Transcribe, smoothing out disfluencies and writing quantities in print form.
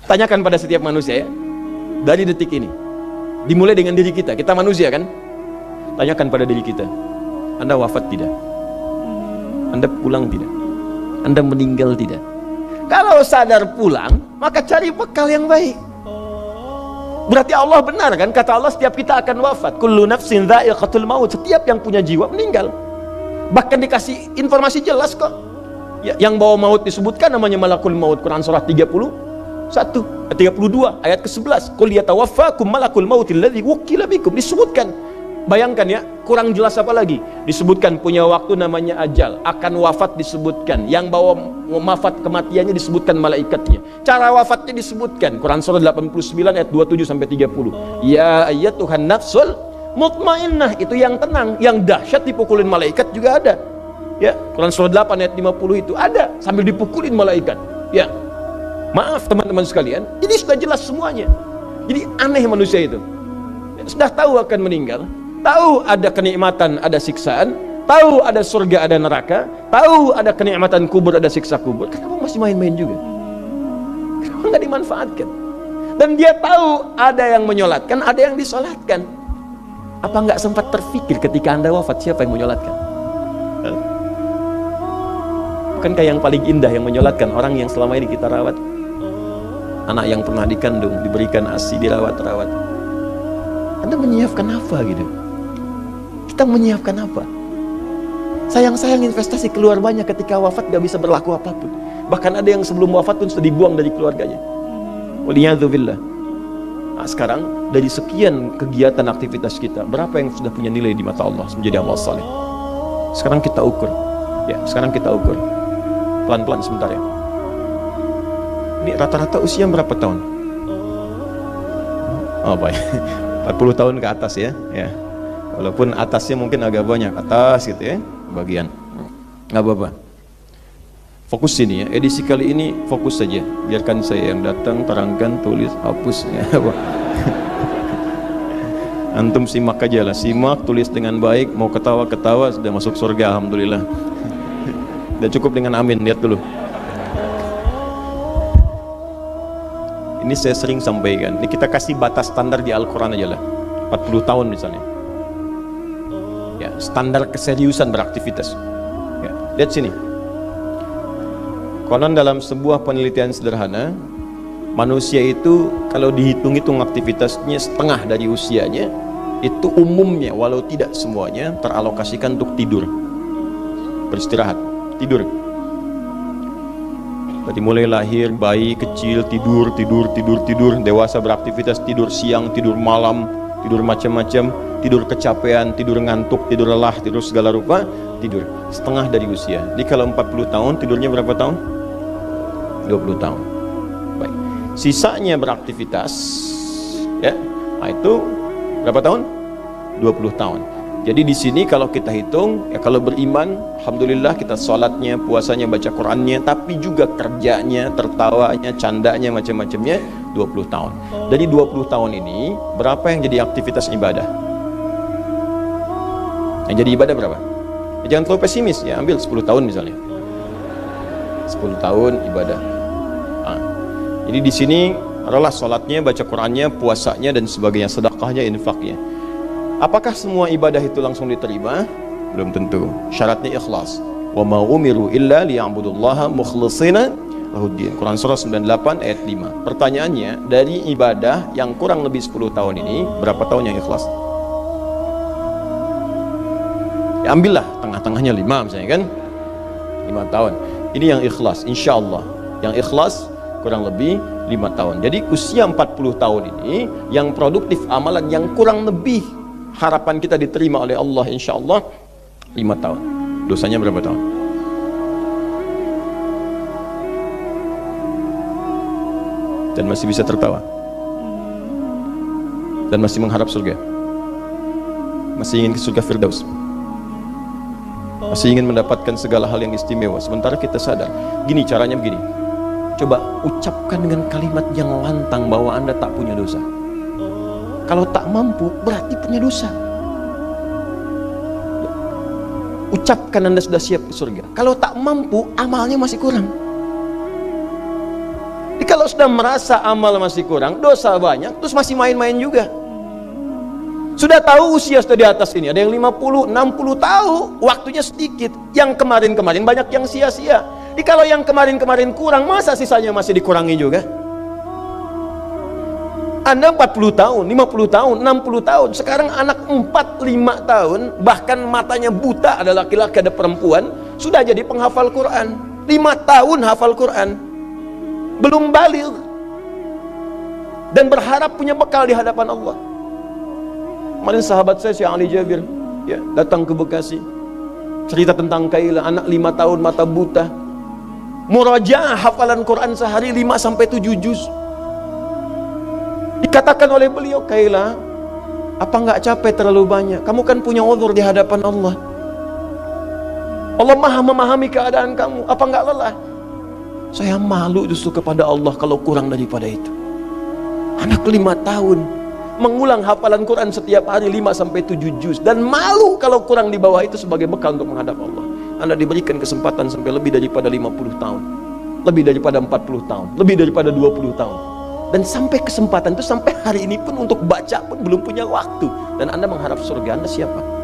Tanyakan pada setiap manusia ya, dari detik ini. Dimulai dengan diri kita, kita manusia kan? Tanyakan pada diri kita, Anda wafat tidak? Anda pulang tidak? Anda meninggal tidak? Kalau sadar pulang, maka cari bekal yang baik. Berarti Allah benar kan? Kata Allah, setiap kita akan wafat. Kullu nafsin dha'iqatul maut. Setiap yang punya jiwa meninggal. Bahkan dikasih informasi jelas kok. Ya, yang bawa maut disebutkan namanya malakul maut. Quran surah 32 ayat ke-11. Qul yatawaffakum malakul mautil ladzi wukkila bikum. Disebutkan. Bayangkan ya, kurang jelas apa lagi? Disebutkan punya waktu namanya ajal, akan wafat disebutkan, yang bawa wafat kematiannya disebutkan malaikatnya, cara wafatnya disebutkan. Quran surah 89 ayat 27 sampai 30. Ya ayyatuhan nafsul mutmainnah, itu yang tenang, yang dahsyat dipukulin malaikat juga ada. Ya, Quran surah 8 ayat 50 itu ada sambil dipukulin malaikat. Ya. Maaf teman-teman sekalian, ini sudah jelas semuanya. Jadi aneh manusia itu. Sudah tahu akan meninggal, tahu ada kenikmatan, ada siksaan, tahu ada surga, ada neraka, tahu ada kenikmatan kubur, ada siksa kubur. Kenapa masih main-main juga? Kenapa nggak dimanfaatkan? Dan dia tahu ada yang menyolatkan, ada yang disolatkan. Apa nggak sempat terfikir ketika Anda wafat, siapa yang menyolatkan? Bukankah yang paling indah yang menyolatkan orang yang selama ini kita rawat? Anak yang pernah dikandung, diberikan ASI, dirawat-rawat. Anda menyiapkan apa gitu? Kita menyiapkan apa? Sayang-sayang investasi keluar banyak, ketika wafat gak bisa berlaku apapun. Bahkan ada yang sebelum wafat pun sudah dibuang dari keluarganya. Waliyadzubillah. Nah, sekarang dari sekian kegiatan aktivitas kita, berapa yang sudah punya nilai di mata Allah menjadi amal saleh? Sekarang kita ukur. Ya, sekarang kita ukur. Pelan-pelan sebentar ya. Ini rata-rata usia berapa tahun? Oh baik, 40 tahun ke atas ya. Ya. Walaupun atasnya mungkin agak banyak, atas gitu ya, bagian. Nggak apa-apa. Fokus sini ya, edisi kali ini fokus saja. Biarkan saya yang datang, terangkan, tulis, hapus ya. Antum simak aja lah, simak, tulis dengan baik, mau ketawa-ketawa, sudah masuk surga, alhamdulillah. Udah cukup dengan amin, lihat dulu. Ini saya sering sampaikan, ini kita kasih batas standar di Al-Quran aja lah, 40 tahun misalnya. Ya, standar keseriusan beraktivitas. Ya, lihat sini. Konon dalam sebuah penelitian sederhana, manusia itu kalau dihitung-hitung aktivitasnya setengah dari usianya, itu umumnya, walau tidak semuanya, teralokasikan untuk tidur, beristirahat, tidur. Dari mulai lahir, bayi kecil tidur, dewasa beraktivitas, tidur siang, tidur malam, tidur macam-macam, tidur kecapean, tidur ngantuk, tidur lelah, tidur segala rupa, tidur. Setengah dari usia. Jadi kalau 40 tahun, tidurnya berapa tahun? 20 tahun. Baik. Sisanya beraktivitas, ya. Nah, itu berapa tahun? 20 tahun. Jadi di sini kalau kita hitung, ya kalau beriman, alhamdulillah kita sholatnya, puasanya, baca Qurannya, tapi juga kerjanya, tertawanya, candanya, macam-macamnya 20 tahun. Dari 20 tahun ini, berapa yang jadi aktivitas ibadah? Yang jadi ibadah berapa? Ya, jangan terlalu pesimis ya, ambil 10 tahun misalnya. 10 tahun ibadah. Nah, jadi di sini adalah sholatnya, baca Qurannya, puasanya, dan sebagainya, sedekahnya, infaknya. Apakah semua ibadah itu langsung diterima? Belum tentu. Syaratnya ikhlas. Wa ma umiru illa liya'budullaha mukhlishina lahuddin. Quran surah 98 ayat 5. Pertanyaannya, dari ibadah yang kurang lebih 10 tahun ini, berapa tahun yang ikhlas? Ya ambillah tengah-tengahnya 5 misalnya kan. 5 tahun. Ini yang ikhlas, insyaallah. Yang ikhlas kurang lebih 5 tahun. Jadi usia 40 tahun ini yang produktif amalan yang kurang lebih harapan kita diterima oleh Allah insyaallah 5 tahun. Dosanya berapa tahun? Dan masih bisa tertawa. Dan masih mengharap surga. Masih ingin ke surga Firdaus. Masih ingin mendapatkan segala hal yang istimewa. Sementara kita sadar, gini caranya begini. Coba ucapkan dengan kalimat yang lantang bahwa Anda tak punya dosa. Kalau tak mampu, berarti punya dosa. Ucapkan Anda sudah siap ke surga. Kalau tak mampu, amalnya masih kurang. Jadi kalau sudah merasa amal masih kurang, dosa banyak, terus masih main-main juga. Sudah tahu usia sudah di atas ini, ada yang 50, 60 tahu, waktunya sedikit. Yang kemarin-kemarin banyak yang sia-sia. Jadi kalau yang kemarin-kemarin kurang, masa sisanya masih dikurangi juga? Anda 40 tahun, 50 tahun, 60 tahun. Sekarang anak 4, 5 tahun, bahkan matanya buta, ada laki-laki, ada perempuan, sudah jadi penghafal Quran. 5 tahun hafal Quran. Belum baligh. Dan berharap punya bekal di hadapan Allah. Kemarin sahabat saya, Syekh Ali Jabir, ya, datang ke Bekasi. Cerita tentang Kaila, anak 5 tahun, mata buta. Murajaah hafalan Quran sehari 5-7 juz. Dikatakan oleh beliau, Kaila, apa nggak capek terlalu banyak? Kamu kan punya uzur di hadapan Allah. Allah maha memahami keadaan kamu. Apa nggak lelah? Saya malu justru kepada Allah kalau kurang daripada itu. Anak 5 tahun mengulang hafalan Quran setiap hari 5-7 juz, dan malu kalau kurang di bawah itu sebagai bekal untuk menghadap Allah. Anda diberikan kesempatan sampai lebih daripada 50 tahun, lebih daripada 40 tahun, lebih daripada 20 tahun. Dan sampai kesempatan itu, sampai hari ini pun untuk baca pun belum punya waktu. Dan Anda mengharap surga, Anda siapa?